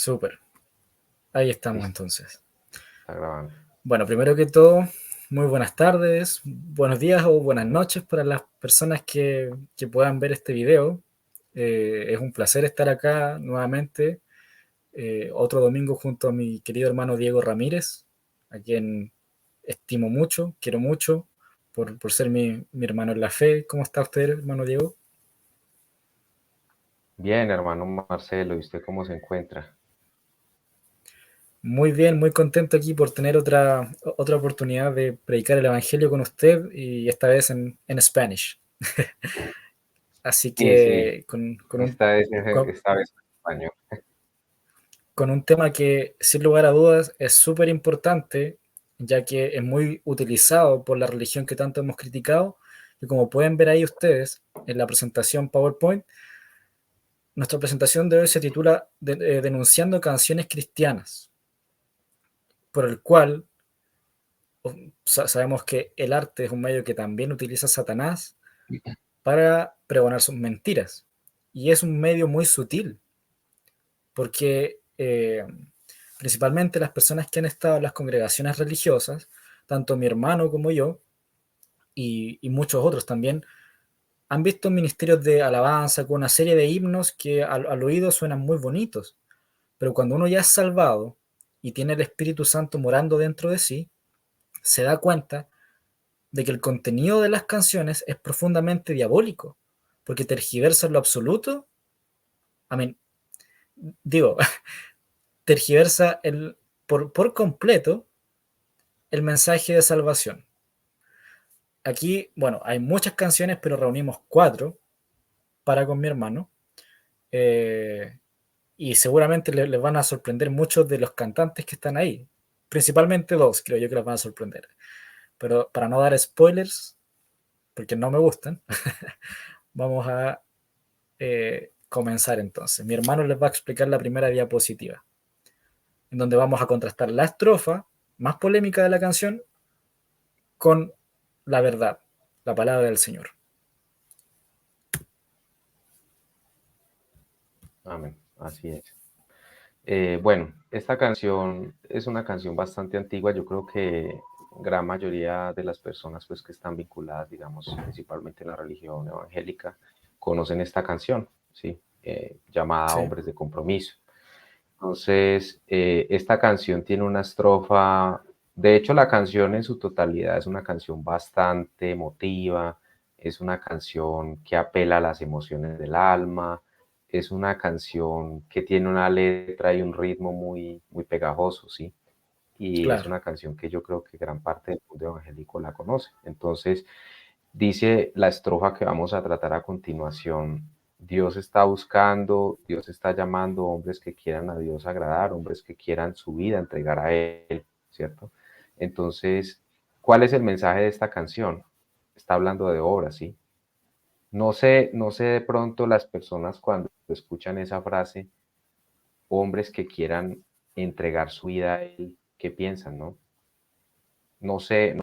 Súper. Ahí estamos Listo, entonces. está grabando. Bueno, primero que todo, muy buenas tardes, buenos días o buenas noches para las personas que puedan ver este video. Es un placer estar acá nuevamente, otro domingo junto a mi querido hermano Diego Ramírez, a quien estimo mucho, quiero mucho, por ser mi hermano en la fe. ¿Cómo está usted, hermano Diego? Bien, hermano Marcelo, ¿y usted cómo se encuentra? Muy bien, muy contento aquí por tener otra oportunidad de predicar el Evangelio con usted y esta vez en Spanish. Así Sí, sí, que con, esta vez en español. con un tema que sin lugar a dudas es súper importante, ya que es muy utilizado por la religión que tanto hemos criticado. Y como pueden ver ahí ustedes en la presentación PowerPoint, nuestra presentación de hoy se titula Denunciando canciones cristianas, por el cual sabemos que el arte es un medio que también utiliza Satanás para pregonar sus mentiras. Y es un medio muy sutil, porque principalmente las personas que han estado en las congregaciones religiosas, tanto mi hermano como yo, y muchos otros también, han visto ministerios de alabanza con una serie de himnos que al oído suenan muy bonitos, pero cuando uno ya es salvado y tiene el Espíritu Santo morando dentro de sí, se da cuenta de que el contenido de las canciones es profundamente diabólico, porque tergiversa en lo absoluto, I mean, digo, tergiversa por completo el mensaje de salvación. Aquí, bueno, hay muchas canciones, pero reunimos cuatro para con mi hermano. eh, y seguramente les van a sorprender muchos de los cantantes que están ahí. Principalmente dos, creo yo que les van a sorprender. Pero para no dar spoilers, porque no me gustan, vamos a comenzar entonces. Mi hermano les va a explicar la primera diapositiva, en donde vamos a contrastar la estrofa más polémica de la canción con la verdad, la palabra del Señor. Amén, así es. Bueno, esta canción es una canción bastante antigua. Yo creo que gran mayoría de las personas pues, que están vinculadas, digamos, principalmente en la religión evangélica, conocen esta canción, ¿sí? Llamada Sí, Hombres de Compromiso. Entonces, esta canción tiene una estrofa, de hecho la canción en su totalidad es una canción bastante emotiva, es una canción que apela a las emociones del alma, es una canción que tiene una letra y un ritmo muy, muy pegajoso, ¿sí? Y es claro. una canción que yo creo que gran parte del mundo evangélico la conoce. Entonces, dice la estrofa que vamos a tratar a continuación: Dios está buscando, Dios está llamando hombres que quieran a Dios agradar, hombres que quieran su vida entregar a Él, ¿cierto? Entonces, ¿cuál es el mensaje de esta canción? Está hablando de obras, ¿sí? No sé de pronto las personas cuando escuchan esa frase, hombres que quieran entregar su vida a Él, ¿qué piensan, no? No sé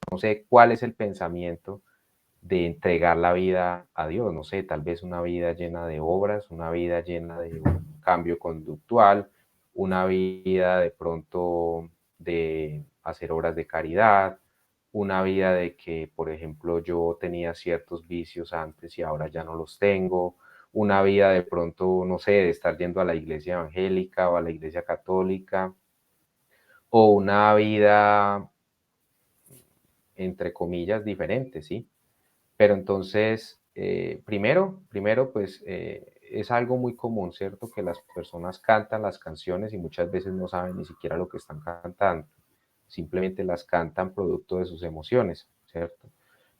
cuál es el pensamiento de entregar la vida a Dios, no sé, tal vez una vida llena de obras, una vida llena de un cambio conductual, una vida de pronto de hacer obras de caridad, una vida de que, por ejemplo, yo tenía ciertos vicios antes y ahora ya no los tengo, una vida de pronto, no sé, de estar yendo a la iglesia evangélica o a la iglesia católica, o una vida, entre comillas, diferente, ¿sí? Pero entonces, primero, pues es algo muy común, ¿cierto? Que las personas cantan las canciones y muchas veces no saben ni siquiera lo que están cantando. Simplemente las cantan producto de sus emociones, ¿cierto?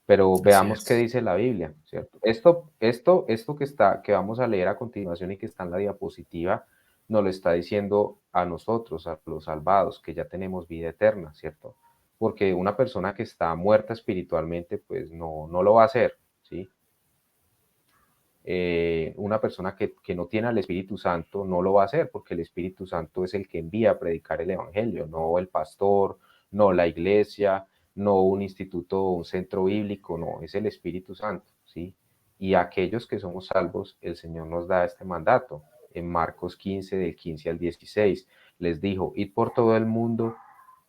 Pero Así veamos qué es. dice la Biblia, ¿cierto? Esto que vamos a leer a continuación y que está en la diapositiva, nos lo está diciendo a nosotros, a los salvados, que ya tenemos vida eterna, ¿cierto? Porque una persona que está muerta espiritualmente, pues no lo va a hacer, ¿sí? Una persona que no tiene al Espíritu Santo no lo va a hacer, porque el Espíritu Santo es el que envía a predicar el Evangelio, no el pastor, no la iglesia, no un instituto, un centro bíblico, no, es el Espíritu Santo, ¿sí? Y a aquellos que somos salvos, el Señor nos da este mandato. en Marcos 15, del 15 al 16. Les dijo, id por todo el mundo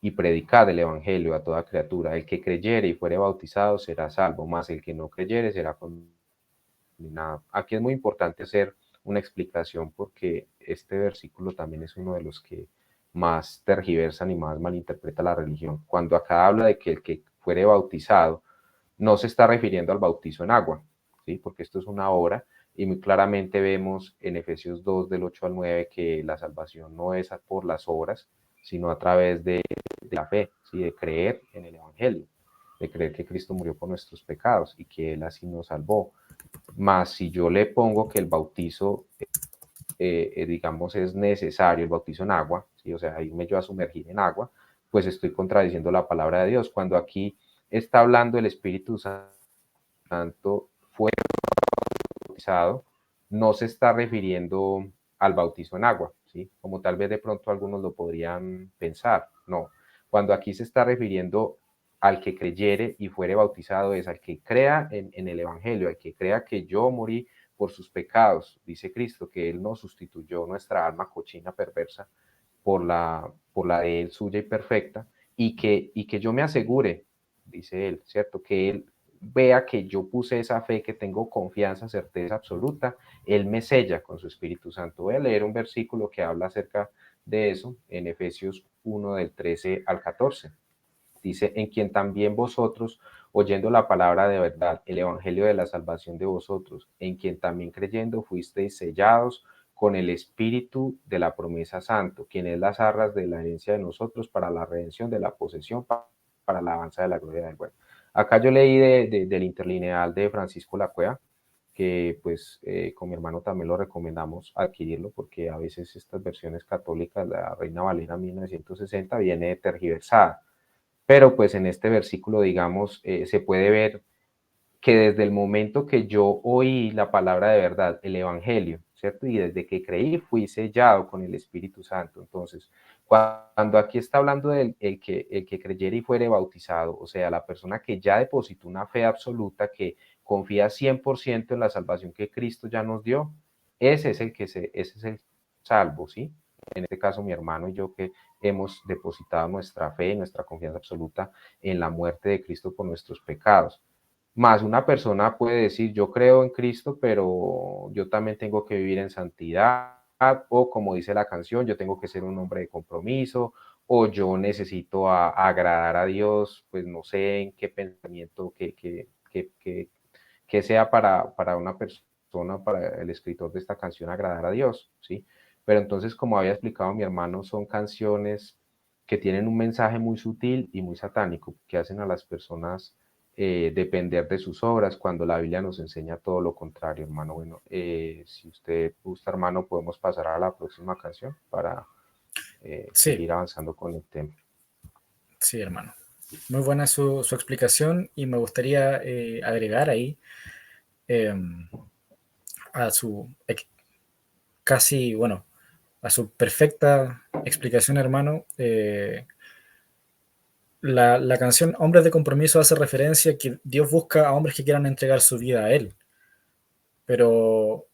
y predicad el evangelio a toda criatura. El que creyere y fuere bautizado será salvo, mas el que no creyere será condenado. Aquí es muy importante hacer una explicación porque este versículo también es uno de los que más tergiversan y más malinterpreta la religión. Cuando acá habla de que el que fuere bautizado, no se está refiriendo al bautizo en agua, ¿sí? Porque esto es una obra y muy claramente vemos en Efesios 2 del 8 al 9 que la salvación no es por las obras, sino a través de la fe, ¿sí? De creer en el Evangelio, de creer que Cristo murió por nuestros pecados y que Él así nos salvó. Más si yo le pongo que el bautizo, digamos, es necesario, el bautizo en agua, ¿sí? O sea, irme yo a sumergir en agua, pues estoy contradiciendo la palabra de Dios. Cuando aquí está hablando el Espíritu Santo fue bautizado, no se está refiriendo al bautizo en agua, ¿sí? Como tal vez de pronto algunos lo podrían pensar, no. Cuando aquí se está refiriendo al que creyere y fuere bautizado es al que crea en el Evangelio, al que crea que yo morí por sus pecados, dice Cristo, que Él no sustituyó nuestra alma cochina perversa por la de Él suya y perfecta, y que yo me asegure, dice Él, ¿cierto? Que Él vea que yo puse esa fe, que tengo confianza, certeza absoluta, Él me sella con su Espíritu Santo. Voy a leer un versículo que habla acerca de eso en Efesios 1 del 13 al 14. Dice, en quien también vosotros, oyendo la palabra de verdad, el evangelio de la salvación de vosotros, en quien también creyendo fuisteis sellados con el espíritu de la promesa santo, quien es las arras de la herencia de nosotros para la redención de la posesión, para la alabanza de la gloria del bueno. Acá yo leí del interlineal de Francisco Lacuea, que pues con mi hermano también lo recomendamos adquirirlo porque a veces estas versiones católicas, la Reina Valera 1960 viene tergiversada, pero pues en este versículo, digamos, se puede ver que desde el momento que yo oí la palabra de verdad, el Evangelio, ¿cierto? Y desde que creí, fui sellado con el Espíritu Santo. Entonces, cuando aquí está hablando del el que creyere y fuere bautizado, o sea, la persona que ya depositó una fe absoluta, que confía 100% en la salvación que Cristo ya nos dio, ese es ese es el salvo, ¿sí? En este caso, mi hermano y yo que hemos depositado nuestra fe, nuestra confianza absoluta en la muerte de Cristo por nuestros pecados. Más una persona puede decir, yo creo en Cristo, pero yo también tengo que vivir en santidad, o como dice la canción, yo tengo que ser un hombre de compromiso, o yo necesito agradar a Dios, pues no sé en qué pensamiento que sea para una persona, para el escritor de esta canción, agradar a Dios, ¿sí? Pero entonces, como había explicado mi hermano, son canciones que tienen un mensaje muy sutil y muy satánico, que hacen a las personas depender de sus obras, cuando la Biblia nos enseña todo lo contrario, hermano. Bueno, si usted gusta, hermano, podemos pasar a la próxima canción para Sí, seguir avanzando con el tema. sí, hermano. Muy buena su explicación y me gustaría agregar ahí eh, a su casi, bueno, a su perfecta explicación, hermano. La canción Hombres de Compromiso hace referencia a que Dios busca a hombres que quieran entregar su vida a Él, pero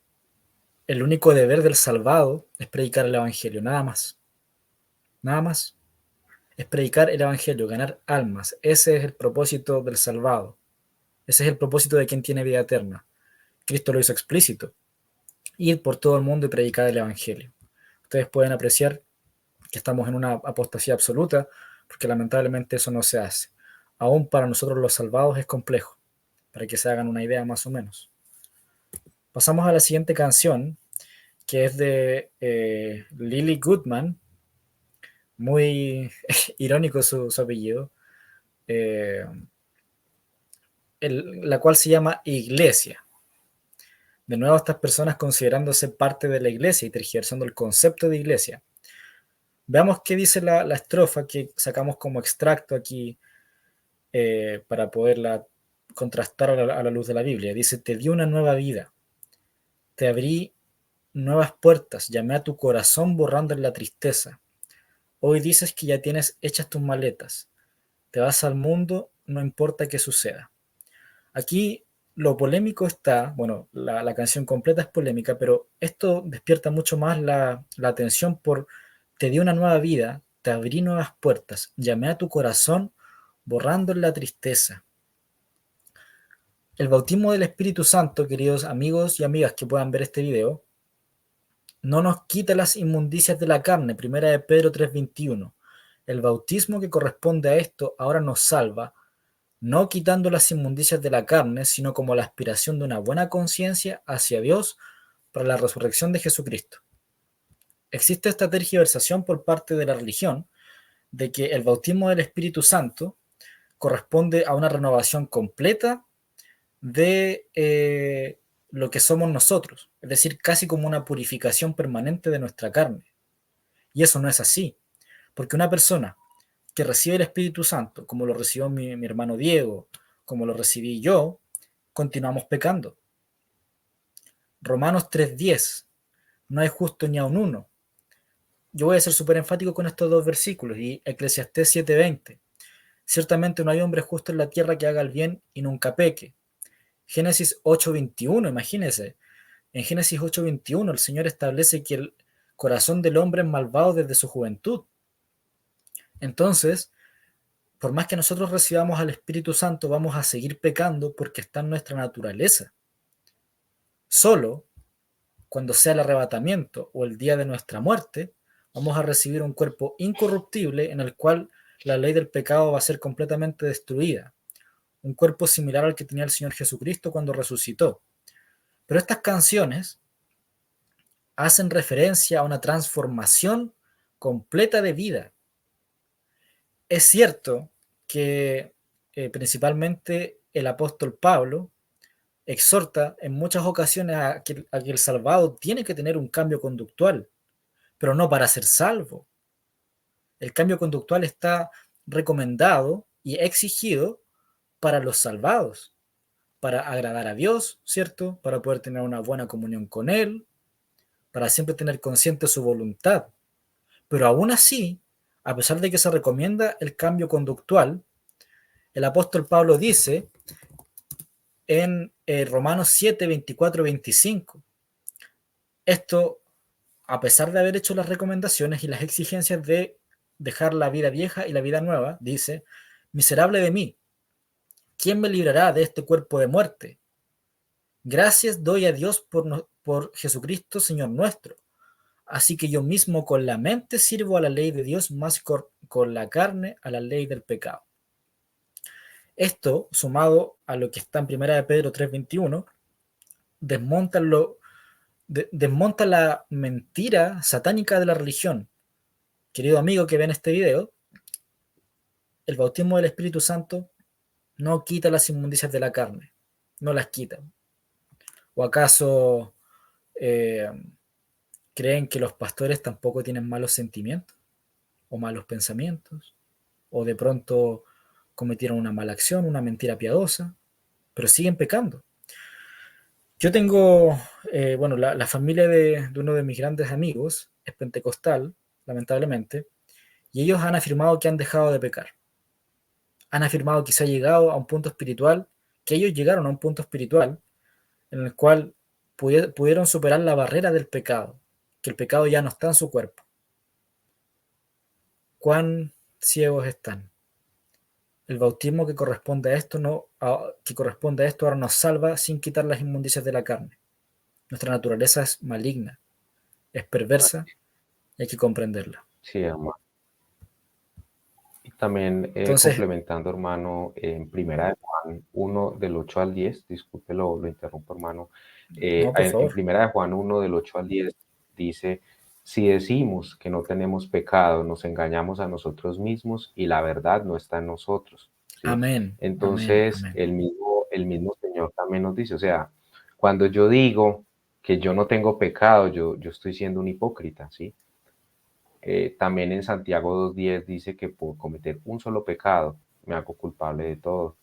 el único deber del salvado es predicar el Evangelio, nada más, nada más. Es predicar el Evangelio, ganar almas. Ese es el propósito del salvado. Ese es el propósito de quien tiene vida eterna. Cristo lo hizo explícito. Ir por todo el mundo y predicar el Evangelio. Ustedes pueden apreciar que estamos en una apostasía absoluta, porque lamentablemente eso no se hace. Aún para nosotros los salvados es complejo, para que se hagan una idea más o menos. Pasamos a la siguiente canción, que es de Lily Goodman, muy irónico su apellido, eh, la cual se llama Iglesia. De nuevo, estas personas considerándose parte de la iglesia y tergiversando el concepto de iglesia. Veamos qué dice la estrofa que sacamos como extracto aquí para poderla contrastar a la luz de la Biblia. Dice, te di una nueva vida, te abrí nuevas puertas, llamé a tu corazón borrando la tristeza. Hoy dices que ya tienes hechas tus maletas, te vas al mundo, no importa qué suceda. Aquí lo polémico está, bueno, la canción completa es polémica, pero esto despierta mucho más la atención por te di una nueva vida, te abrí nuevas puertas, llamé a tu corazón borrando la tristeza. El bautismo del Espíritu Santo, queridos amigos y amigas que puedan ver este video, no nos quita las inmundicias de la carne, primera de Pedro 3:21. El bautismo que corresponde a esto ahora nos salva, no quitando las inmundicias de la carne, sino como la aspiración de una buena conciencia hacia Dios para la resurrección de Jesucristo. Existe esta tergiversación por parte de la religión de que el bautismo del Espíritu Santo corresponde a una renovación completa de lo que somos nosotros, es decir, casi como una purificación permanente de nuestra carne. Y eso no es así, porque una persona que recibe el Espíritu Santo, como lo recibió mi hermano Diego, como lo recibí yo, continuamos pecando. Romanos 3:10, no hay justo ni aun uno. Yo voy a ser súper enfático con estos dos versículos, y Eclesiastés 7:20, ciertamente no hay hombre justo en la tierra que haga el bien y nunca peque. Génesis 8:21, imagínense, en Génesis 8:21 el Señor establece que el corazón del hombre es malvado desde su juventud. Entonces, por más que nosotros recibamos al Espíritu Santo, vamos a seguir pecando porque está en nuestra naturaleza. Solo cuando sea el arrebatamiento o el día de nuestra muerte, vamos a recibir un cuerpo incorruptible en el cual la ley del pecado va a ser completamente destruida. Un cuerpo similar al que tenía el Señor Jesucristo cuando resucitó. Pero estas canciones hacen referencia a una transformación completa de vida. Es cierto que principalmente el apóstol Pablo exhorta en muchas ocasiones a que el salvado tiene que tener un cambio conductual, pero no para ser salvo. El cambio conductual está recomendado y exigido para los salvados, para agradar a Dios, ¿cierto? Para poder tener una buena comunión con Él, para siempre tener consciente su voluntad. Pero aún así, a pesar de que se recomienda el cambio conductual, el apóstol Pablo dice en Romanos 7, 24, 25, esto, a pesar de haber hecho las recomendaciones y las exigencias de dejar la vida vieja y la vida nueva, dice, miserable de mí, ¿quién me librará de este cuerpo de muerte? Gracias doy a Dios por Jesucristo, Señor nuestro. Así que yo mismo con la mente sirvo a la ley de Dios, más con la carne a la ley del pecado. Esto, sumado a lo que está en 1 de Pedro 3:21, desmonta la mentira satánica de la religión. Querido amigo que ve en este video, el bautismo del Espíritu Santo no quita las inmundicias de la carne, no las quita. ¿O acaso creen que los pastores tampoco tienen malos sentimientos o malos pensamientos? ¿O de pronto cometieron una mala acción, una mentira piadosa, pero siguen pecando? Yo tengo, bueno, la familia de uno de mis grandes amigos es pentecostal, lamentablemente, y ellos han afirmado que han dejado de pecar. Han afirmado que se ha llegado a un punto espiritual, que ellos llegaron a un punto espiritual en el cual pudieron superar la barrera del pecado, que el pecado ya no está en su cuerpo. ¿Cuán ciegos están? El bautismo que corresponde a esto ahora nos salva sin quitar las inmundicias de la carne. Nuestra naturaleza es maligna, es perversa y hay que comprenderla. Sí, hermano. Y también Entonces, complementando, hermano, en Primera de Juan 1 del 8 al 10, disculpe, lo interrumpo, hermano. no, por En favor. Primera de Juan 1 del 8 al 10 dice, si decimos que no tenemos pecado, nos engañamos a nosotros mismos y la verdad no está en nosotros, ¿sí? Amén, amén, Entonces, amén. el mismo Señor también nos dice, o sea, cuando yo digo que yo no tengo pecado, yo estoy siendo un hipócrita, ¿sí? También en Santiago 2:10 dice que por cometer un solo pecado me hago culpable de todo,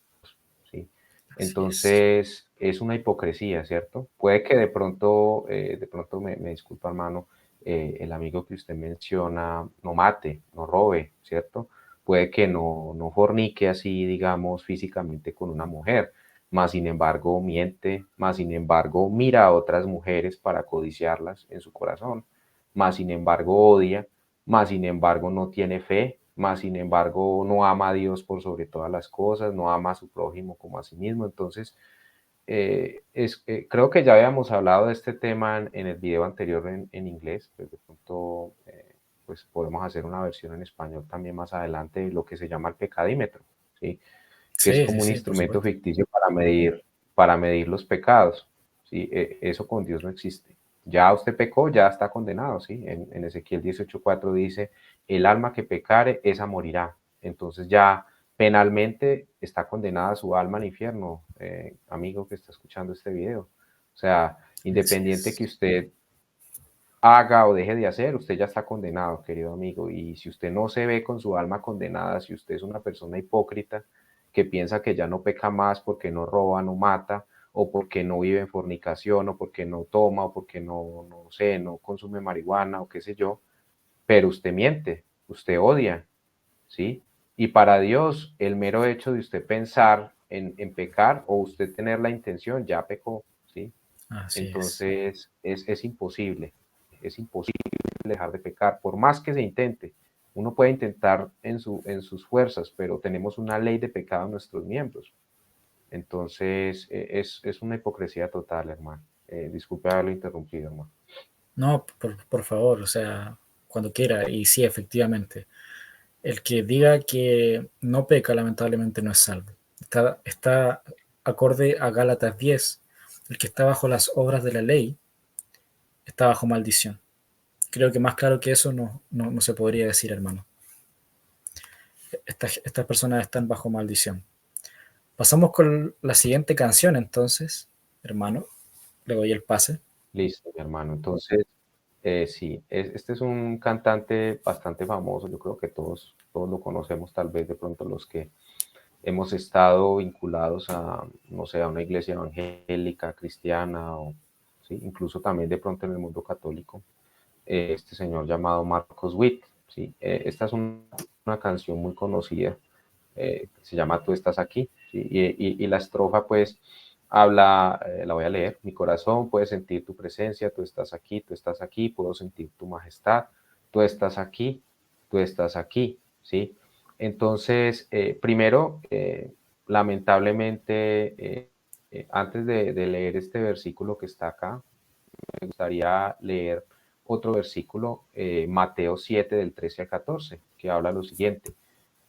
¿sí? Así es. Entonces es una hipocresía, ¿cierto? Puede que de pronto me disculpa, hermano, el amigo que usted menciona no mate, no robe, ¿cierto? Puede que no fornique así, digamos, físicamente con una mujer, mas sin embargo miente, mas sin embargo mira a otras mujeres para codiciarlas en su corazón, mas sin embargo odia, mas sin embargo no tiene fe, mas sin embargo no ama a Dios por sobre todas las cosas, no ama a su prójimo como a sí mismo. Entonces, creo que ya habíamos hablado de este tema en el video anterior en inglés, pues de pronto pues podemos hacer una versión en español también más adelante de lo que se llama el pecadímetro, ¿sí? Que es Sí, sí, como un sí, por instrumento supuesto. ficticio para medir los pecados, ¿sí? Eso con Dios no existe. Ya usted pecó, ya está condenado, ¿sí? En Ezequiel 18:4 dice, el alma que pecare, esa morirá. Entonces ya penalmente está condenada su alma al infierno, amigo que está escuchando este video. O sea, Así independiente que es. usted haga o deje de hacer, usted ya está condenado, querido amigo. Y si usted no se ve con su alma condenada, si usted es una persona hipócrita que piensa que ya no peca más porque no roba, no mata, o porque no vive en fornicación, o porque no toma, o porque no sé, no consume marihuana, o qué sé yo, pero usted miente, usted odia, ¿sí? Y para Dios, el mero hecho de usted pensar en pecar o usted tener la intención, ya pecó, ¿sí? Así es. Entonces, es imposible dejar de pecar, por más que se intente. Uno puede intentar en sus fuerzas, pero tenemos una ley de pecado en nuestros miembros. Entonces, es una hipocresía total, hermano. Disculpe haberlo interrumpido, hermano. No, por favor, o sea, cuando quiera. Y sí, efectivamente, el que diga que no peca, lamentablemente no es salvo. Está acorde a Gálatas 10. El que está bajo las obras de la ley está bajo maldición. Creo que más claro que eso no se podría decir, hermano. Estas personas están bajo maldición. Pasamos con la siguiente canción, entonces, hermano. Le doy el pase. Listo, mi hermano. Entonces, sí, este es un cantante bastante famoso. Yo creo que todos lo conocemos, tal vez de pronto los que hemos estado vinculados a, no sé, a una iglesia evangélica, cristiana, o ¿sí? Incluso también de pronto en el mundo católico, este señor llamado Marcos Witt, ¿sí? Esta es una canción muy conocida, se llama Tú estás aquí, ¿sí? Y la estrofa pues habla, la voy a leer, mi corazón puede sentir tu presencia, tú estás aquí, puedo sentir tu majestad, tú estás aquí, ¿sí? Entonces, primero, lamentablemente, antes de leer este versículo que está acá, me gustaría leer otro versículo, Mateo 7 del 13 al 14, que habla lo siguiente.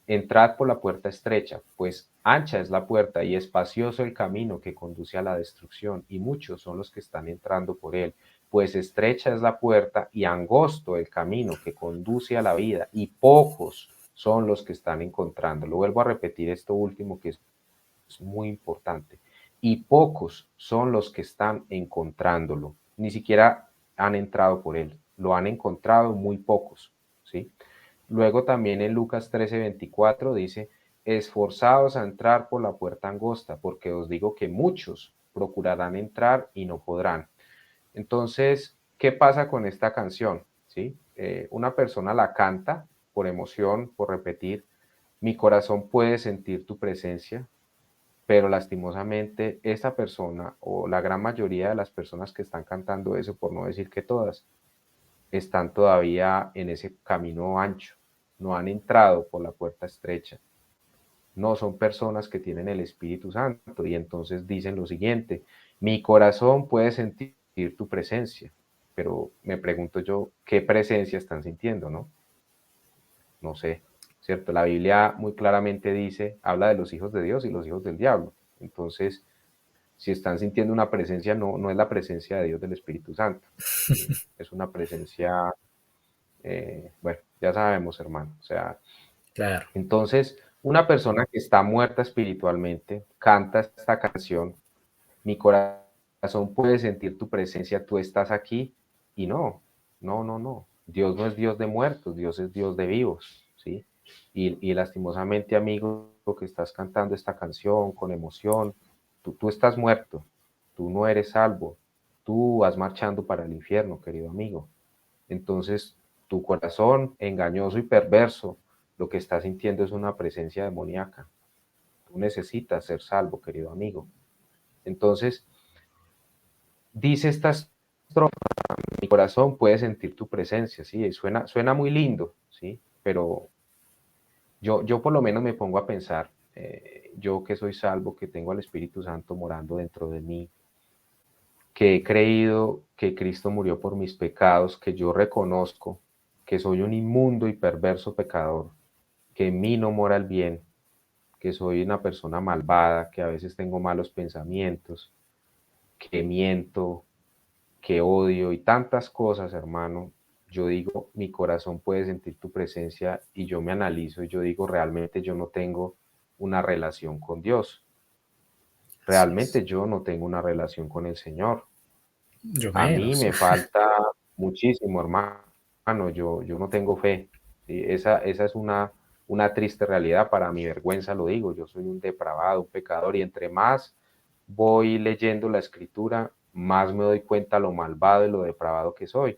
Entrad por la puerta estrecha, pues ancha es la puerta y espacioso el camino que conduce a la destrucción, y muchos son los que están entrando por él. Pues estrecha es la puerta y angosto el camino que conduce a la vida, y pocos son los que están encontrando. Lo vuelvo a repetir esto último que es muy importante. Y pocos son los que están encontrándolo. Ni siquiera han entrado por él. Lo han encontrado muy pocos, ¿sí? Luego también en Lucas 13:24 dice, esforzados a entrar por la puerta angosta, porque os digo que muchos procurarán entrar y no podrán. Entonces, ¿qué pasa con esta canción? ¿Sí? Una persona la canta por emoción, por repetir, mi corazón puede sentir tu presencia, pero lastimosamente esta persona o la gran mayoría de las personas que están cantando eso, por no decir que todas, están todavía en ese camino ancho, no han entrado por la puerta estrecha, no son personas que tienen el Espíritu Santo y entonces dicen lo siguiente, mi corazón puede sentir tu presencia, pero me pregunto yo, ¿qué presencia están sintiendo, no? No sé, ¿cierto? La Biblia muy claramente dice, habla de los hijos de Dios y los hijos del diablo, entonces si están sintiendo una presencia, no es la presencia de Dios del Espíritu Santo, ¿sí? Es una presencia, bueno, ya sabemos, hermano. O sea, Claro. entonces, una persona que está muerta espiritualmente canta esta canción, mi corazón puede sentir tu presencia, tú estás aquí, y no. Dios no es Dios de muertos, Dios es Dios de vivos, ¿sí? Y lastimosamente, amigo, que estás cantando esta canción con emoción, tú estás muerto, tú no eres salvo, tú vas marchando para el infierno, querido amigo. Entonces, tu corazón engañoso y perverso, lo que estás sintiendo es una presencia demoníaca. Tú necesitas ser salvo, querido amigo. Entonces, dice esta estrofa, mi corazón puede sentir tu presencia, ¿sí? Suena muy lindo, ¿sí? Pero yo por lo menos me pongo a pensar, yo que soy salvo, que tengo al Espíritu Santo morando dentro de mí, que he creído que Cristo murió por mis pecados, que yo reconozco que soy un inmundo y perverso pecador, que en mí no mora el bien, que soy una persona malvada, que a veces tengo malos pensamientos, que miento, que odio y tantas cosas, hermano. Yo digo, mi corazón puede sentir tu presencia y yo me analizo y yo digo, realmente yo no tengo una relación con Dios. Así es. Realmente yo no tengo una relación con el Señor. Yo A mí menos. me falta muchísimo, hermano. Yo no tengo fe. ¿Sí? Esa es una triste realidad. Para mi vergüenza lo digo. Yo soy un depravado, un pecador. Y entre más voy leyendo la escritura, más me doy cuenta lo malvado y lo depravado que soy.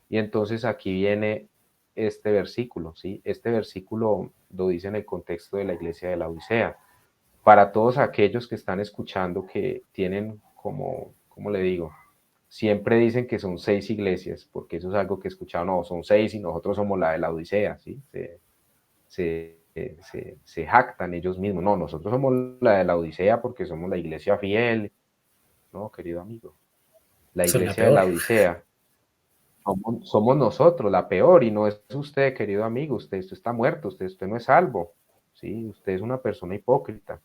Y entonces aquí viene este versículo, ¿sí? Este versículo lo dice en el contexto de la iglesia de la Odisea. Para todos aquellos que están escuchando que tienen como, ¿cómo le digo? Siempre dicen que son 6 iglesias, porque eso es algo que he escuchado, no, son 6 y nosotros somos la de la Odisea, ¿sí? Se jactan ellos mismos, no, nosotros somos la de la Odisea porque somos la iglesia fiel, no, querido amigo, la Son la iglesia de la peor. Odisea somos nosotros la peor y no es usted, querido amigo, usted está muerto, usted no es salvo, ¿sí? Usted es una persona hipócrita.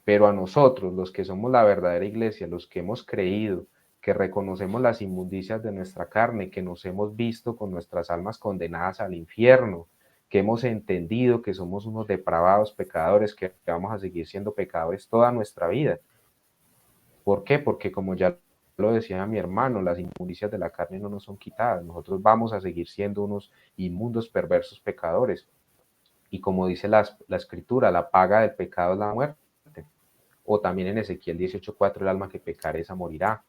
Pero a nosotros, los que somos la verdadera iglesia, los que hemos creído, que reconocemos las inmundicias de nuestra carne, que nos hemos visto con nuestras almas condenadas al infierno, que hemos entendido que somos unos depravados pecadores, que vamos a seguir siendo pecadores toda nuestra vida. ¿Por qué? Porque como ya lo decía mi hermano, las inmundicias de la carne no nos son quitadas. Nosotros vamos a seguir siendo unos inmundos, perversos pecadores. Y como dice la escritura, la paga del pecado es la muerte. O también en Ezequiel 18:4, el alma que pecare esa morirá.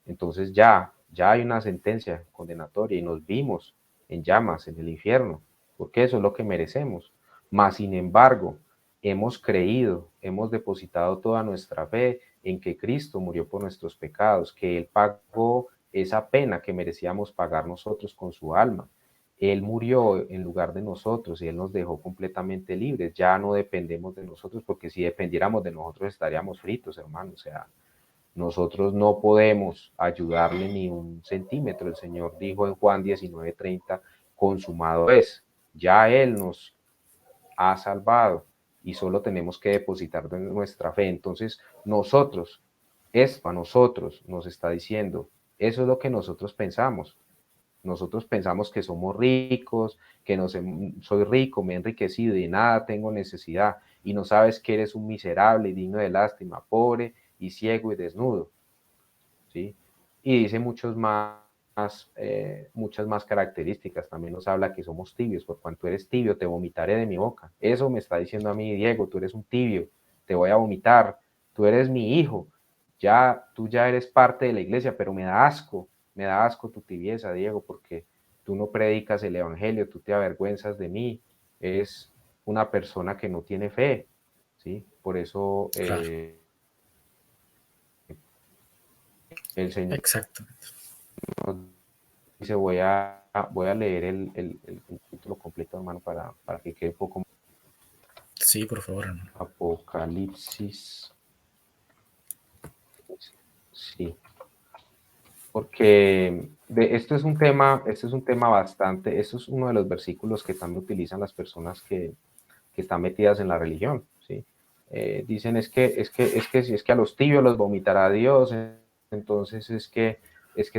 Entonces ya hay una sentencia condenatoria y nos vimos en llamas en el infierno, porque eso es lo que merecemos. Mas, sin embargo, hemos creído, hemos depositado toda nuestra fe en que Cristo murió por nuestros pecados, que Él pagó esa pena que merecíamos pagar nosotros con su alma. Él murió en lugar de nosotros y Él nos dejó completamente libres. Ya no dependemos de nosotros, porque si dependiéramos de nosotros estaríamos fritos, hermano. O sea, nosotros no podemos ayudarle ni un centímetro. El Señor dijo en Juan 19:30, consumado es. Ya Él nos ha salvado y solo tenemos que depositar de nuestra fe. Entonces, nosotros, es para nosotros, nos está diciendo, eso es lo que nosotros pensamos. Nosotros pensamos que somos ricos, que no soy rico, me he enriquecido y de nada tengo necesidad. Y no sabes que eres un miserable y digno de lástima, pobre y ciego y desnudo. ¿Sí? Y dice muchas más características. También nos habla que somos tibios. Por cuanto eres tibio, te vomitaré de mi boca. Eso me está diciendo a mí, Diego, tú eres un tibio, te voy a vomitar. Tú eres mi hijo. Tú ya eres parte de la iglesia, pero me da asco tu tibieza, Diego, porque tú no predicas el evangelio, tú te avergüenzas de mí. Eres una persona que no tiene fe. ¿Sí? Por eso Claro, el Señor exactamente. dice, voy a leer el título completo, hermano, para que quede un poco. Sí, por favor, hermano. Apocalipsis, sí, porque esto es uno de los versículos que también utilizan las personas que están metidas en la religión, ¿sí? Dicen es que a los tibios los vomitará Dios, entonces es que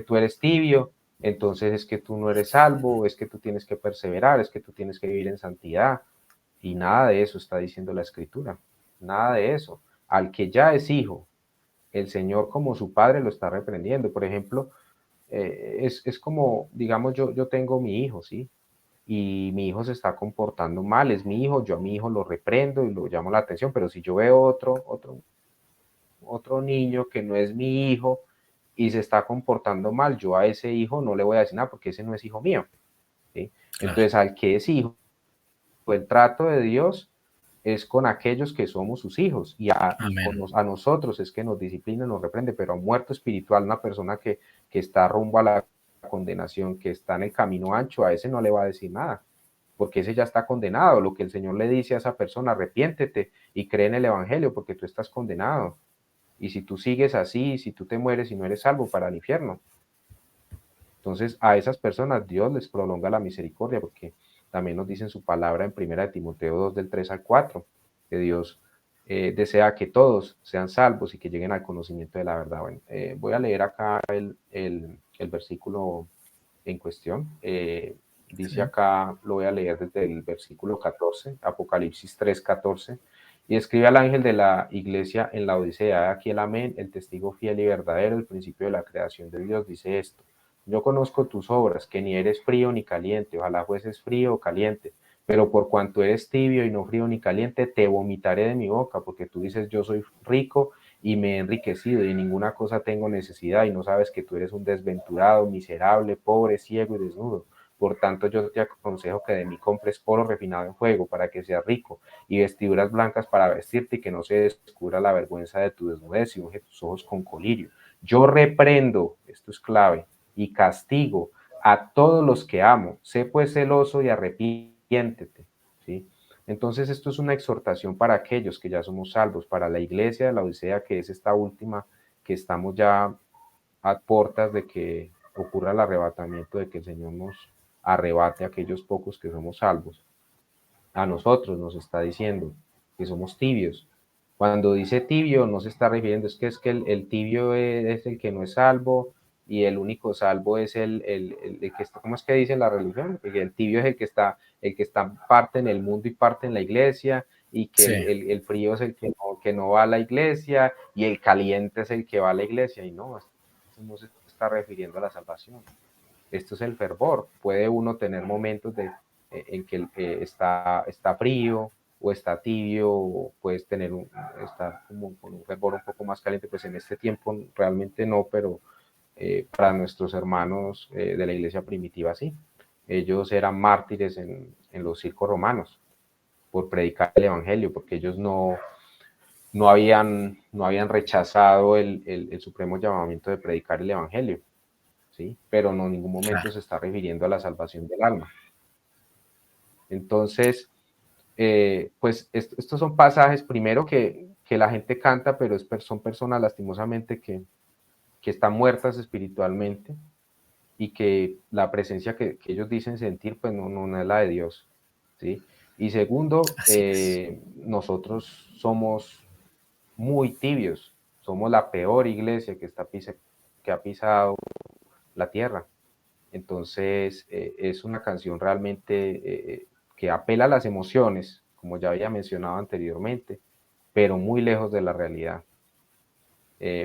tú eres tibio, entonces es que tú no eres salvo, es que tú tienes que perseverar, es que tú tienes que vivir en santidad, y nada de eso está diciendo la escritura, nada de eso. Al que ya es hijo, el Señor como su padre lo está reprendiendo. Por ejemplo, es como, digamos, yo tengo mi hijo, ¿sí? Y mi hijo se está comportando mal, es mi hijo, yo a mi hijo lo reprendo y lo llamo la atención, pero si yo veo otro niño que no es mi hijo y se está comportando mal, yo a ese hijo no le voy a decir nada porque ese no es hijo mío, ¿sí? Claro. Entonces, al que es hijo, el trato de Dios es con aquellos que somos sus hijos y Amén. a nosotros es que nos disciplina, nos reprende, pero a un muerto espiritual, una persona que está rumbo a la condenación, que está en el camino ancho, a ese no le va a decir nada, porque ese ya está condenado. Lo que el Señor le dice a esa persona, arrepiéntete y cree en el Evangelio, porque tú estás condenado. Y si tú sigues así, si tú te mueres y no eres salvo, para el infierno. Entonces, a esas personas Dios les prolonga la misericordia, porque también nos dice en su palabra en 1 Timoteo 2, del 3 al 4, que Dios desea que todos sean salvos y que lleguen al conocimiento de la verdad. Bueno, voy a leer acá el versículo en cuestión. Dice Sí. acá, lo voy a leer desde el versículo 14, Apocalipsis 3, 14. Y escribe al ángel de la iglesia en la Odisea, aquí el amén, el testigo fiel y verdadero, el principio de la creación de Dios, dice esto: yo conozco tus obras, que ni eres frío ni caliente, ojalá fueses frío o caliente, pero por cuanto eres tibio y no frío ni caliente, te vomitaré de mi boca, porque tú dices, yo soy rico y me he enriquecido y ninguna cosa tengo necesidad, y no sabes que tú eres un desventurado, miserable, pobre, ciego y desnudo. Por tanto, yo te aconsejo que de mí compres oro refinado en fuego para que seas rico, y vestiduras blancas para vestirte, y que no se descubra la vergüenza de tu desnudez, y unge tus ojos con colirio. Yo reprendo, esto es clave, y castigo a todos los que amo. Sé pues celoso y arrepiéntete, ¿sí? Entonces esto es una exhortación para aquellos que ya somos salvos, para la iglesia de la Odisea, que es esta última, que estamos ya a puertas de que ocurra el arrebatamiento, de que el Señor nos arrebate a aquellos pocos que somos salvos. A nosotros nos está diciendo que somos tibios. Cuando dice tibio no se está refiriendo, es que el tibio es el que no es salvo, y el único salvo es el que está, ¿cómo es que dice la religión? Porque el tibio es el que está parte en el mundo y parte en la iglesia, y que Sí. el frío es el que no va a la iglesia, y el caliente es el que va a la iglesia, y no, esto no se está refiriendo a la salvación. Esto es el fervor. Puede uno tener momentos en que está frío o está tibio, o puedes tener está como con un fervor un poco más caliente. Pues en este tiempo realmente no, pero para nuestros hermanos de la iglesia primitiva sí. Ellos eran mártires en los circos romanos por predicar el evangelio, porque ellos no habían rechazado el supremo llamamiento de predicar el evangelio, ¿sí? Pero no en ningún momento Claro. se está refiriendo a la salvación del alma. Entonces, pues estos son pasajes, primero, que la gente canta, pero son personas lastimosamente que están muertas espiritualmente, y que la presencia que ellos dicen sentir, pues no es la de Dios, ¿sí? Y segundo, Así es. nosotros somos muy tibios, somos la peor iglesia que ha pisado la tierra. Entonces, es una canción realmente que apela a las emociones, como ya había mencionado anteriormente, pero muy lejos de la realidad.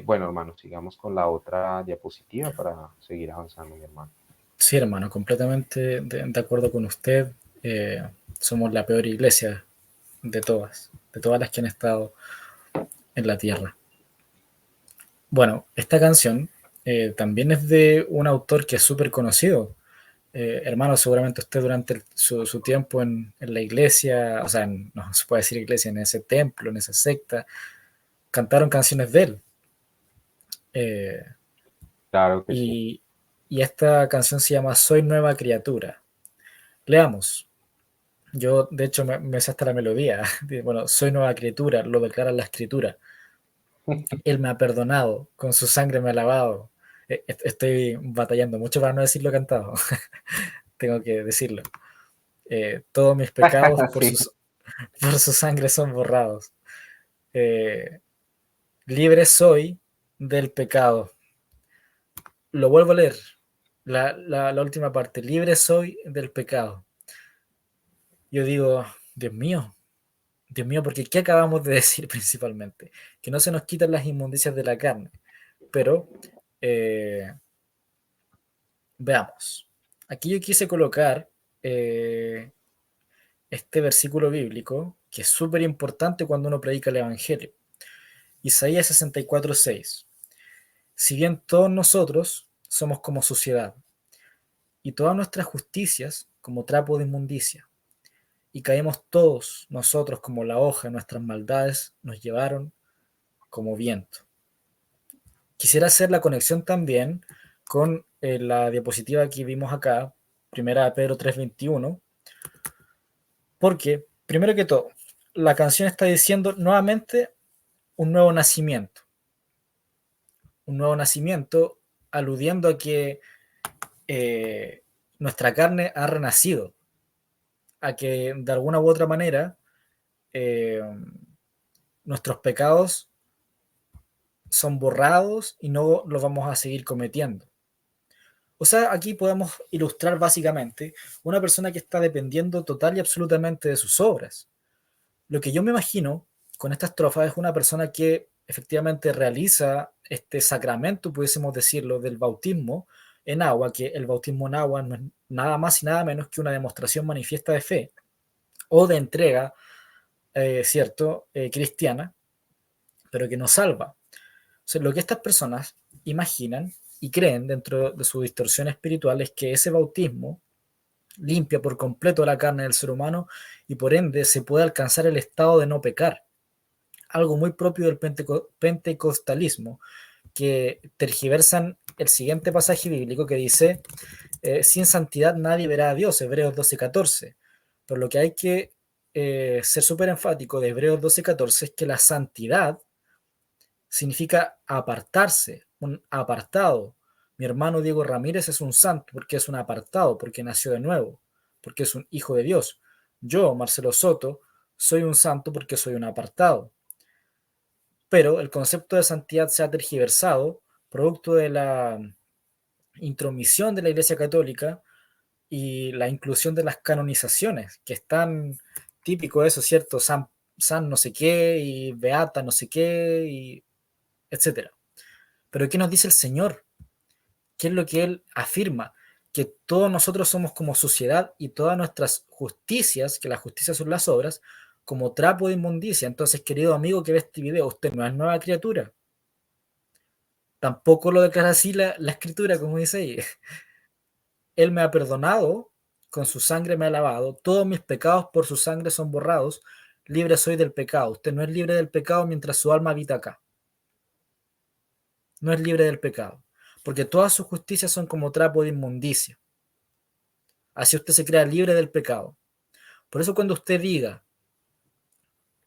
Bueno, hermano, sigamos con la otra diapositiva para seguir avanzando, mi hermano. Sí, hermano, completamente de acuerdo con usted. Eh, Somos la peor iglesia de todas las que han estado en la tierra. Bueno, esta canción también es de un autor que es súper conocido. Hermano, seguramente usted durante su tiempo en la iglesia, o sea, no se puede decir iglesia, en ese templo, en esa secta, cantaron canciones de él. Eh, Claro que sí. y, y esta canción se llama Soy nueva criatura. Leamos. Yo, de hecho, me sé hasta la melodía. Bueno, soy nueva criatura, lo declara la escritura. Él me ha perdonado, con su sangre me ha lavado. Estoy batallando mucho para no decirlo cantado. Tengo que decirlo. Todos mis pecados Sí, por su sangre son borrados. Eh, Libre soy del pecado. Lo vuelvo a leer. La última parte. Libre soy del pecado. Yo digo, Dios mío, porque ¿qué acabamos de decir principalmente? Que no se nos quitan las inmundicias de la carne. Pero eh, veamos. Aquí yo quise colocar eh, este versículo bíblico que es súper importante cuando uno predica el Evangelio. Isaías 64:6. Si bien todos nosotros somos como suciedad, y todas nuestras justicias como trapo de inmundicia, y caímos todos nosotros como la hoja, nuestras maldades nos llevaron como viento. Quisiera hacer la conexión también con la diapositiva que vimos acá, primera de Pedro 3:21, porque, primero que todo, la canción está diciendo nuevamente un nuevo nacimiento. Un nuevo nacimiento aludiendo a que nuestra carne ha renacido, a que de alguna u otra manera nuestros pecados son borrados y no los vamos a seguir cometiendo. O sea, aquí podemos ilustrar básicamente una persona que está dependiendo total y absolutamente de sus obras. Lo que yo me imagino con esta estrofa es una persona que efectivamente realiza este sacramento, pudiésemos decirlo, del bautismo en agua, que el bautismo en agua no es nada más y nada menos que una demostración manifiesta de fe o de entrega, ¿cierto?, cristiana, pero que nos salva. O sea, lo que estas personas imaginan y creen dentro de su distorsión espiritual es que ese bautismo limpia por completo la carne del ser humano y por ende se puede alcanzar el estado de no pecar. Algo muy propio del pentecostalismo, que tergiversan el siguiente pasaje bíblico que dice, sin santidad nadie verá a Dios, Hebreos 12:14. Pero lo que hay que ser súper enfático de Hebreos 12:14 es que la santidad significa apartarse, un apartado. Mi hermano Diego Ramírez es un santo porque es un apartado, porque nació de nuevo, porque es un hijo de Dios. Yo, Marcelo Soto, soy un santo porque soy un apartado. Pero el concepto de santidad se ha tergiversado producto de la intromisión de la Iglesia Católica y la inclusión de las canonizaciones, que es tan típico eso, ¿cierto? San no sé qué y Beata no sé qué, y etcétera. Pero ¿qué nos dice el Señor? ¿Qué es lo que Él afirma? Que todos nosotros somos como suciedad y todas nuestras justicias, que las justicias son las obras, como trapo de inmundicia. Entonces, querido amigo que ve este video, usted no es nueva criatura. Tampoco lo declara así la escritura, como dice ahí. Él me ha perdonado, con su sangre me ha lavado, todos mis pecados por su sangre son borrados, libre soy del pecado. Usted no es libre del pecado mientras su alma habita acá. No es libre del pecado, porque todas sus justicias son como trapo de inmundicia. Así usted se crea libre del pecado. Por eso cuando usted diga,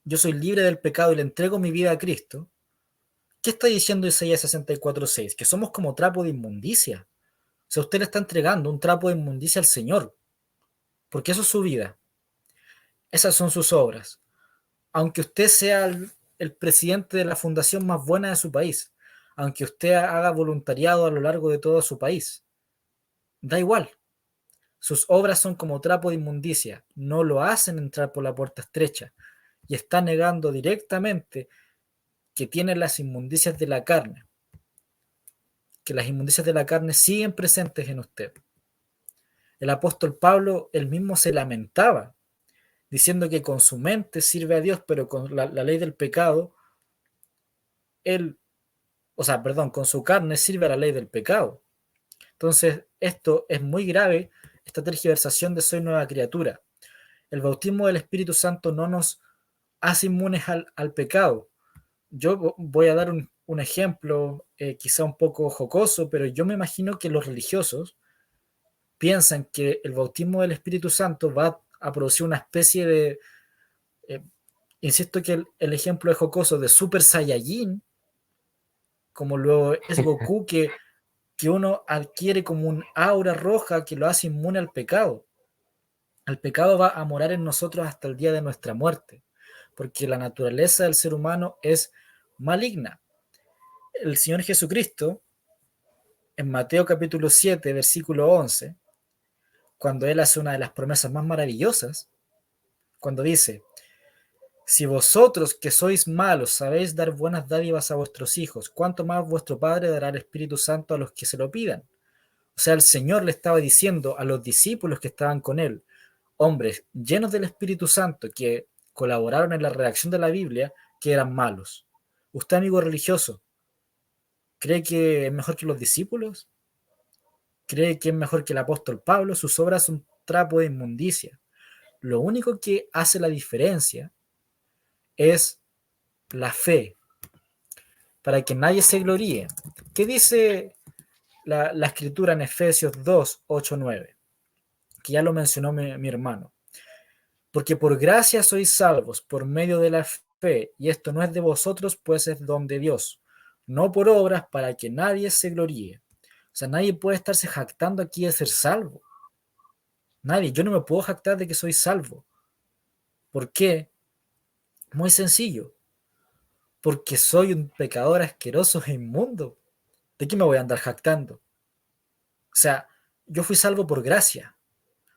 yo soy libre del pecado y le entrego mi vida a Cristo, ¿qué está diciendo Isaías 64:6? Que somos como trapo de inmundicia. O sea, usted le está entregando un trapo de inmundicia al Señor, porque eso es su vida. Esas son sus obras. Aunque usted sea el presidente de la fundación más buena de su país, aunque usted haga voluntariado a lo largo de todo su país, da igual. Sus obras son como trapo de inmundicia, no lo hacen entrar por la puerta estrecha y está negando directamente que tiene las inmundicias de la carne, que las inmundicias de la carne siguen presentes en usted. El apóstol Pablo él mismo se lamentaba, diciendo que con su mente sirve a Dios, pero con la ley del pecado, él, o sea, perdón, con su carne sirve a la ley del pecado. Entonces, esto es muy grave, esta tergiversación de soy nueva criatura. El bautismo del Espíritu Santo no nos hace inmunes al pecado. Yo voy a dar un ejemplo, quizá un poco jocoso, pero yo me imagino que los religiosos piensan que el bautismo del Espíritu Santo va a producir una especie de, eh, insisto que el ejemplo es jocoso, de Super Saiyajin, como luego es Goku, que uno adquiere como un aura roja que lo hace inmune al pecado. El pecado va a morar en nosotros hasta el día de nuestra muerte, porque la naturaleza del ser humano es maligna. El Señor Jesucristo, en Mateo capítulo 7, versículo 11, cuando Él hace una de las promesas más maravillosas, cuando dice, si vosotros que sois malos sabéis dar buenas dádivas a vuestros hijos, ¿cuánto más vuestro Padre dará el Espíritu Santo a los que se lo pidan? O sea, el Señor le estaba diciendo a los discípulos que estaban con Él, hombres llenos del Espíritu Santo que colaboraron en la redacción de la Biblia, que eran malos. Usted, amigo religioso, ¿cree que es mejor que los discípulos? ¿Cree que es mejor que el apóstol Pablo? Sus obras son trapo de inmundicia. Lo único que hace la diferencia es la fe, para que nadie se gloríe. ¿Qué dice la escritura en Efesios 2, 8, 9? Que ya lo mencionó mi hermano. Porque por gracia sois salvos por medio de la fe, y esto no es de vosotros, pues es don de Dios, no por obras para que nadie se gloríe. O sea, nadie puede estarse jactando aquí de ser salvo. Nadie, yo no me puedo jactar de que soy salvo. ¿Por qué? Muy sencillo. Porque soy un pecador asqueroso e inmundo. ¿De qué me voy a andar jactando? O sea, yo fui salvo por gracia,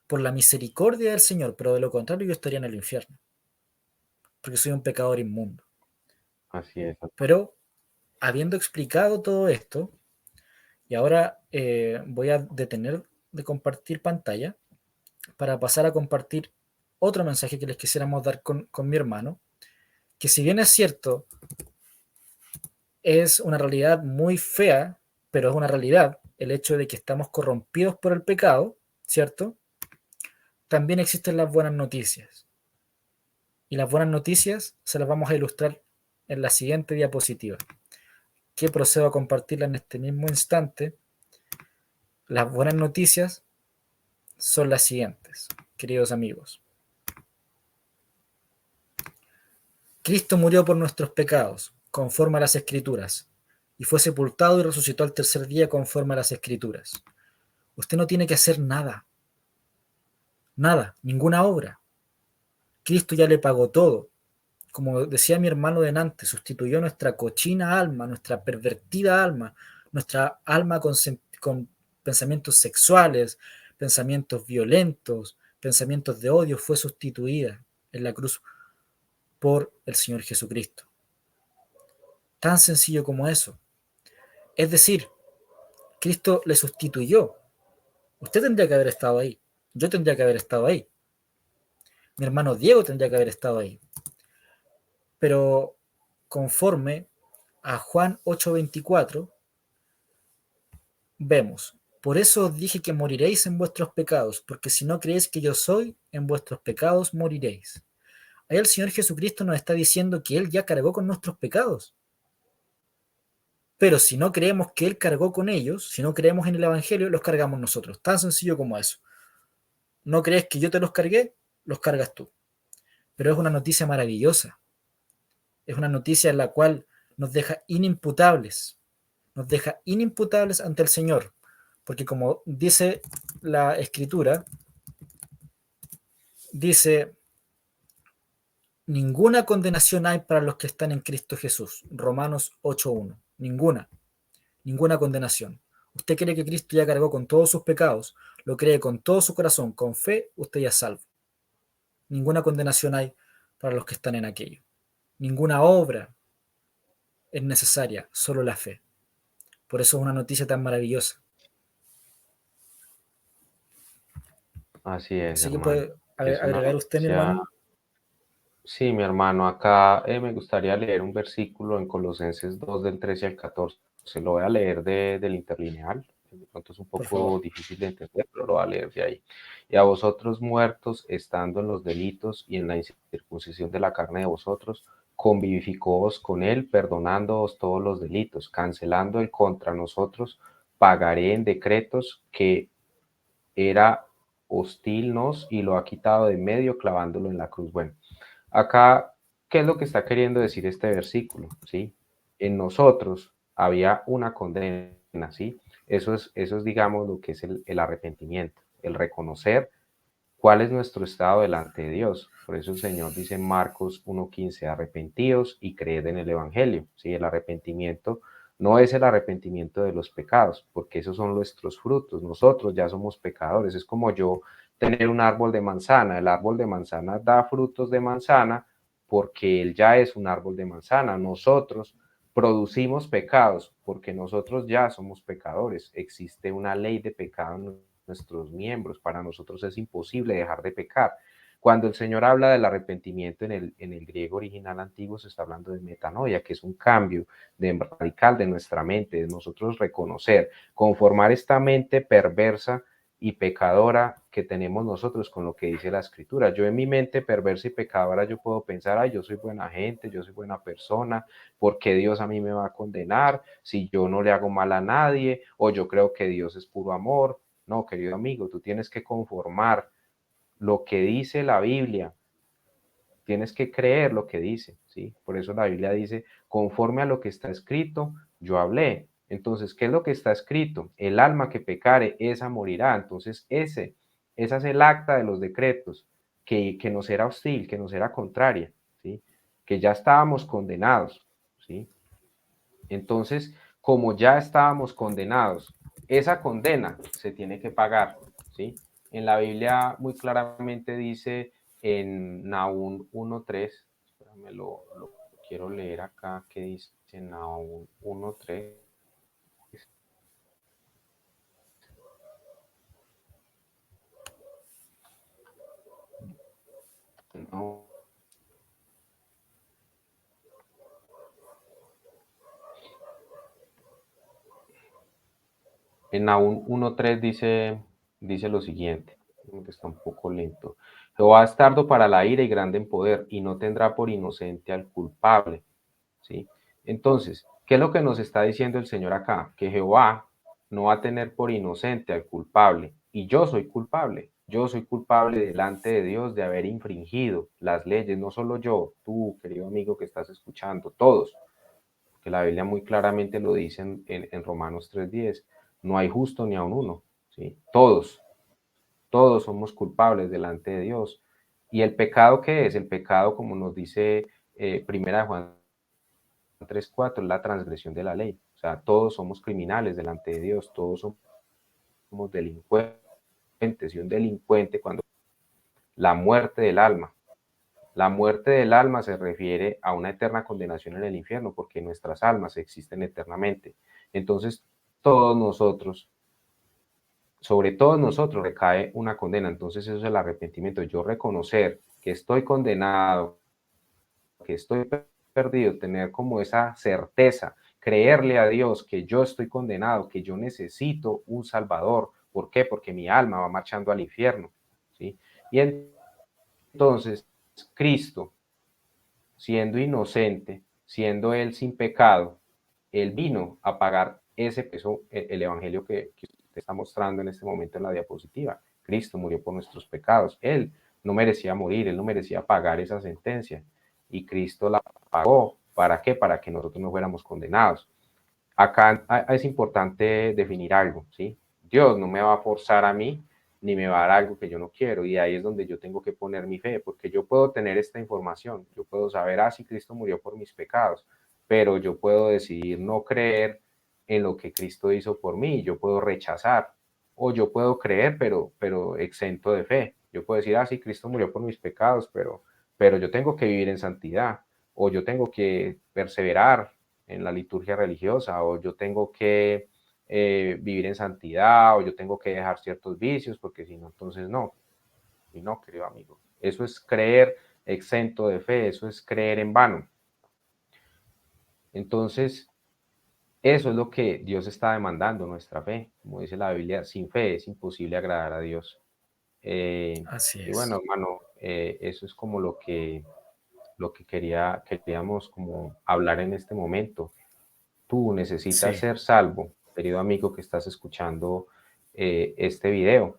por la misericordia del Señor, pero de lo contrario yo estaría en el infierno, porque soy un pecador inmundo. Así es. Pero habiendo explicado todo esto, y ahora voy a detener de compartir pantalla para pasar a compartir otro mensaje que les quisiéramos dar con mi hermano, que si bien es cierto, es una realidad muy fea, pero es una realidad el hecho de que estamos corrompidos por el pecado, ¿cierto? También existen las buenas noticias. Y las buenas noticias se las vamos a ilustrar en la siguiente diapositiva, que procedo a compartirla en este mismo instante. Las buenas noticias son las siguientes, queridos amigos. Cristo murió por nuestros pecados, conforme a las Escrituras, y fue sepultado y resucitó al tercer día conforme a las Escrituras. Usted no tiene que hacer nada, nada, ninguna obra. Cristo ya le pagó todo. Como decía mi hermano delante, sustituyó nuestra cochina alma, nuestra pervertida alma, nuestra alma con pensamientos sexuales, pensamientos violentos, pensamientos de odio, fue sustituida en la cruz por el Señor Jesucristo. Tan sencillo como eso. Es decir, Cristo le sustituyó. Usted tendría que haber estado ahí. Yo tendría que haber estado ahí. Mi hermano Diego tendría que haber estado ahí. Pero conforme a Juan 8:24, vemos, por eso os dije que moriréis en vuestros pecados, porque si no creéis que yo soy, en vuestros pecados moriréis. Ahí el Señor Jesucristo nos está diciendo que Él ya cargó con nuestros pecados. Pero si no creemos que Él cargó con ellos, si no creemos en el Evangelio, los cargamos nosotros. Tan sencillo como eso. ¿No crees que yo te los cargué? Los cargas tú. Pero es una noticia maravillosa. Es una noticia en la cual nos deja inimputables. Nos deja inimputables ante el Señor. Porque como dice la Escritura, dice, ninguna condenación hay para los que están en Cristo Jesús. Romanos 8:1. Ninguna condenación. Usted cree que Cristo ya cargó con todos sus pecados, lo cree con todo su corazón, con fe, usted ya es salvo. Ninguna condenación hay para los que están en aquello. Ninguna obra es necesaria, solo la fe. Por eso es una noticia tan maravillosa. Así es, Así que hermano. puede Es una agregar usted, mi noticia. hermano. Sí, mi hermano, acá me gustaría leer un versículo en Colosenses 2 del 13 al 14. Se lo voy a leer del interlineal. De pronto es un Por poco favor. difícil de entender, pero lo voy a leer de ahí. Y a vosotros muertos, estando en los delitos y en la incircuncisión de la carne de vosotros, convivificóos con él, perdonándoos todos los delitos, cancelando el contra nosotros, pagaré en decretos que era hostil nos y lo ha quitado de medio clavándolo en la cruz. Bueno, acá, ¿qué es lo que está queriendo decir este versículo? ¿Sí? En nosotros había una condena, ¿sí? Eso es digamos, lo que es el arrepentimiento, el reconocer cuál es nuestro estado delante de Dios. Por eso el Señor dice en Marcos 1:15, arrepentíos y creed en el Evangelio. ¿Sí? El arrepentimiento no es el arrepentimiento de los pecados, porque esos son nuestros frutos. Nosotros ya somos pecadores. Es como yo tener un árbol de manzana. El árbol de manzana da frutos de manzana porque él ya es un árbol de manzana. Nosotros producimos pecados porque nosotros ya somos pecadores. Existe una ley de pecado en nuestros miembros. Para nosotros es imposible dejar de pecar. Cuando el Señor habla del arrepentimiento en el griego original antiguo, se está hablando de metanoia, que es un cambio radical de nuestra mente, de nosotros reconocer, conformar esta mente perversa y pecadora que tenemos nosotros con lo que dice la Escritura. Yo en mi mente perversa y pecadora yo puedo pensar, ay, yo soy buena gente, yo soy buena persona, ¿por qué Dios a mí me va a condenar si yo no le hago mal a nadie? O yo creo que Dios es puro amor. No, querido amigo, tú tienes que conformar lo que dice la Biblia. Tienes que creer lo que dice, ¿sí? Por eso la Biblia dice, conforme a lo que está escrito, yo hablé. Entonces, ¿qué es lo que está escrito? El alma que pecare, esa morirá. Entonces, esa es el acta de los decretos, que nos era hostil, que nos era contraria, ¿sí? Que ya estábamos condenados, ¿sí? Entonces, como ya estábamos condenados, esa condena se tiene que pagar, ¿sí? En la Biblia muy claramente dice en Nahum 1.3, espérame, lo quiero leer acá, que dice en Nahum 1.3. No, en Nahum 1.3 dice lo siguiente, que está un poco lento. Jehová es tardo para la ira y grande en poder, y no tendrá por inocente al culpable. ¿Sí? Entonces, ¿qué es lo que nos está diciendo el Señor acá? Que Jehová no va a tener por inocente al culpable. Y yo soy culpable delante de Dios de haber infringido las leyes, no solo yo, tú, querido amigo que estás escuchando, todos, que la Biblia muy claramente lo dice en Romanos 3:10, no hay justo ni aun uno, ¿sí? Todos somos culpables delante de Dios. ¿Y el pecado qué es? El pecado, como nos dice Primera de Juan 3:4, la transgresión de la ley. O sea, todos somos criminales delante de Dios, todos somos delincuentes, y un delincuente cuando la muerte del alma. La muerte del alma se refiere a una eterna condenación en el infierno, porque nuestras almas existen eternamente. Entonces, todos nosotros, sobre todos nosotros recae una condena. Entonces, eso es el arrepentimiento. Yo reconocer que estoy condenado, que estoy perdido, tener como esa certeza, creerle a Dios que yo estoy condenado, que yo necesito un Salvador. ¿Por qué? Porque mi alma va marchando al infierno, ¿sí? Y entonces, Cristo, siendo inocente, siendo Él sin pecado, Él vino a pagar ese peso, el evangelio que usted está mostrando en este momento en la diapositiva. Cristo murió por nuestros pecados. Él no merecía morir, Él no merecía pagar esa sentencia. Y Cristo la pagó. ¿Para qué? Para que nosotros no fuéramos condenados. Acá es importante definir algo, ¿sí? Dios no me va a forzar a mí ni me va a dar algo que yo no quiero, y ahí es donde yo tengo que poner mi fe, porque yo puedo tener esta información, yo puedo saber, sí, Cristo murió por mis pecados, pero yo puedo decidir no creer en lo que Cristo hizo por mí, yo puedo rechazar, o yo puedo creer, pero exento de fe. Yo puedo decir, sí, Cristo murió por mis pecados, pero yo tengo que vivir en santidad, o yo tengo que perseverar en la liturgia religiosa, o yo tengo que vivir en santidad, o yo tengo que dejar ciertos vicios, porque si no, entonces no. Y no, querido amigo. Eso es creer exento de fe, eso es creer en vano. Entonces, eso es lo que Dios está demandando, nuestra fe. Como dice la Biblia, sin fe es imposible agradar a Dios. Así Y bueno, es. hermano, eso es como lo que queríamos como hablar en este momento. Tú necesitas Sí, ser salvo, querido amigo que estás escuchando este video.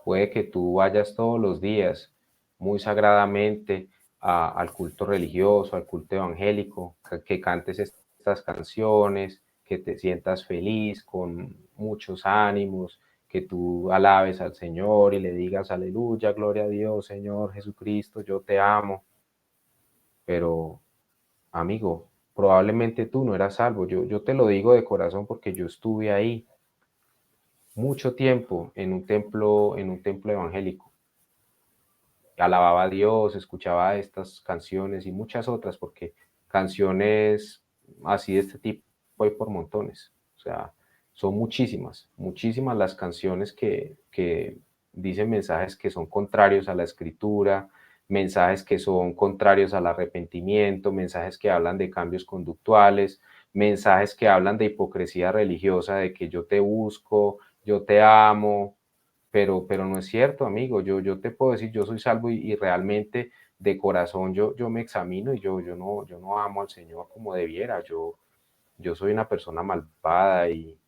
Puede que tú vayas todos los días muy sagradamente al culto religioso, al culto evangélico, que cantes estas canciones, que te sientas feliz, con muchos ánimos, que tú alabes al Señor y le digas, aleluya, gloria a Dios, Señor Jesucristo, yo te amo. Pero, amigo, probablemente tú no eras salvo. Yo te lo digo de corazón porque yo estuve ahí mucho tiempo en un templo evangélico. Alababa a Dios, escuchaba estas canciones y muchas otras, porque canciones así de este tipo hay por montones. O sea, son muchísimas, muchísimas las canciones que dicen mensajes que son contrarios a la escritura, mensajes que son contrarios al arrepentimiento, mensajes que hablan de cambios conductuales, mensajes que hablan de hipocresía religiosa, de que yo te busco, yo te amo, pero no es cierto, amigo. Yo te puedo decir, yo soy salvo y realmente de corazón yo me examino y yo no amo al Señor como debiera. Yo soy una persona malvada y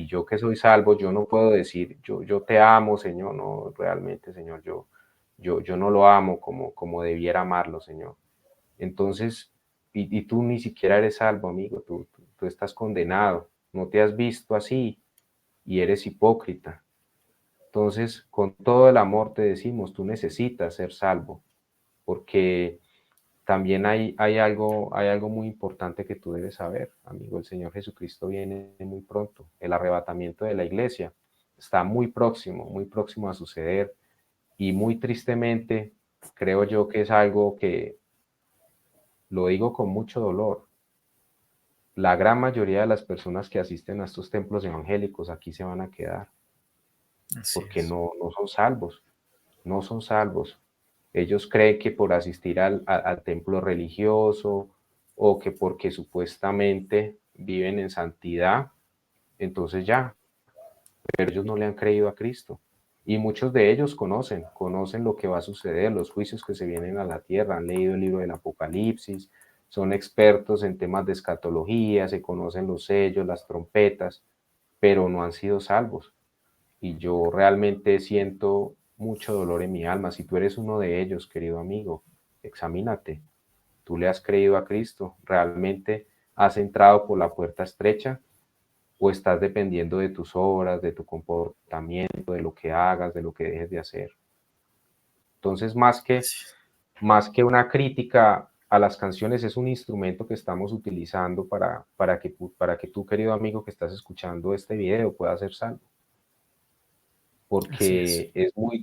yo que soy salvo, yo no puedo decir, yo te amo, Señor, no, realmente, Señor, yo no lo amo como debiera amarlo, Señor. Entonces, y tú ni siquiera eres salvo, amigo, tú estás condenado, no te has visto así y eres hipócrita. Entonces, con todo el amor te decimos, tú necesitas ser salvo, porque también hay algo muy importante que tú debes saber, amigo. El Señor Jesucristo viene muy pronto. El arrebatamiento de la iglesia está muy próximo a suceder. Y muy tristemente, creo yo que es algo que lo digo con mucho dolor. La gran mayoría de las personas que asisten a estos templos evangélicos aquí se van a quedar Así porque es. no son salvos, no son salvos. Ellos creen que por asistir al templo religioso o que porque supuestamente viven en santidad, entonces ya, pero ellos no le han creído a Cristo. Y muchos de ellos conocen lo que va a suceder, los juicios que se vienen a la tierra, han leído el libro del Apocalipsis, son expertos en temas de escatología, se conocen los sellos, las trompetas, pero no han sido salvos. Y yo realmente siento mucho dolor en mi alma. Si tú eres uno de ellos, querido amigo, examínate. Tú le has creído a Cristo, realmente has entrado por la puerta estrecha o estás dependiendo de tus obras, de tu comportamiento, de lo que hagas, de lo que dejes de hacer. Entonces, Así es. más que una crítica a las canciones, es un instrumento que estamos utilizando para que tú, querido amigo, que estás escuchando este video, puedas ser salvo. Así es. Porque es muy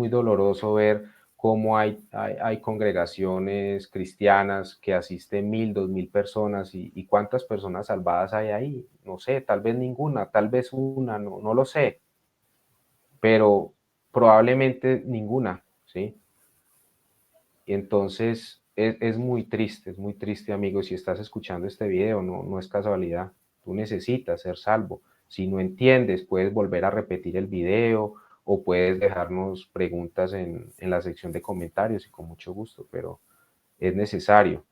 doloroso ver cómo hay congregaciones cristianas que asisten 1000, 2000 personas y cuántas personas salvadas hay ahí. No sé, tal vez ninguna, tal vez una, no lo sé, pero probablemente ninguna, ¿sí? Y entonces es muy triste, amigo. Si estás escuchando este video, no es casualidad. Tú necesitas ser salvo. Si no entiendes, puedes volver a repetir el video o puedes dejarnos preguntas en la sección de comentarios y con mucho gusto, pero es necesario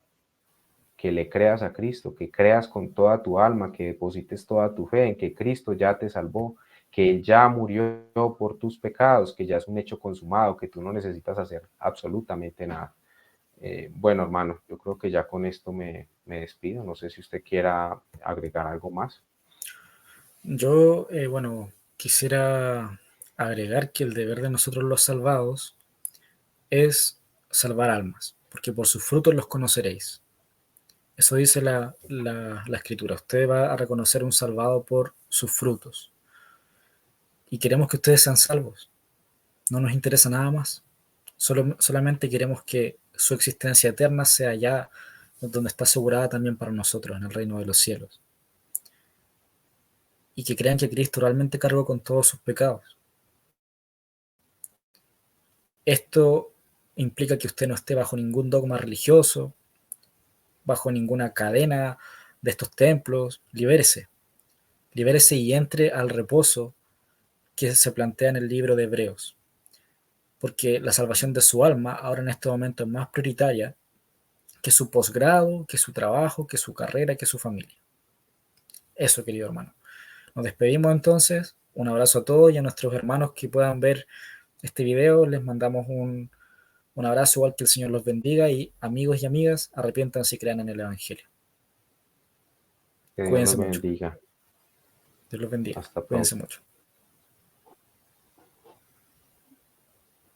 que le creas a Cristo, que creas con toda tu alma, que deposites toda tu fe en que Cristo ya te salvó, que Él ya murió por tus pecados, que ya es un hecho consumado, que tú no necesitas hacer absolutamente nada. Bueno, hermano, yo creo que ya con esto me despido. No sé si usted quiera agregar algo más. Yo, bueno, quisiera agregar que el deber de nosotros los salvados es salvar almas, porque por sus frutos los conoceréis. Eso dice la escritura. Usted va a reconocer un salvado por sus frutos. Y queremos que ustedes sean salvos. No nos interesa nada más. Solamente queremos que su existencia eterna sea allá donde está asegurada también para nosotros, en el reino de los cielos. Y que crean que Cristo realmente cargó con todos sus pecados. Esto implica que usted no esté bajo ningún dogma religioso, bajo ninguna cadena de estos templos. Libérese. Libérese y entre al reposo que se plantea en el libro de Hebreos. Porque la salvación de su alma ahora en este momento es más prioritaria que su posgrado, que su trabajo, que su carrera, que su familia. Eso, querido hermano. Nos despedimos entonces. Un abrazo a todos y a nuestros hermanos que puedan ver este video. Les mandamos un abrazo, igual que el Señor los bendiga. Y amigos y amigas, arrepiéntanse y crean en el Evangelio. Que Dios los Cuídense mucho. bendiga. Dios los bendiga. Hasta Cuídense pronto. mucho.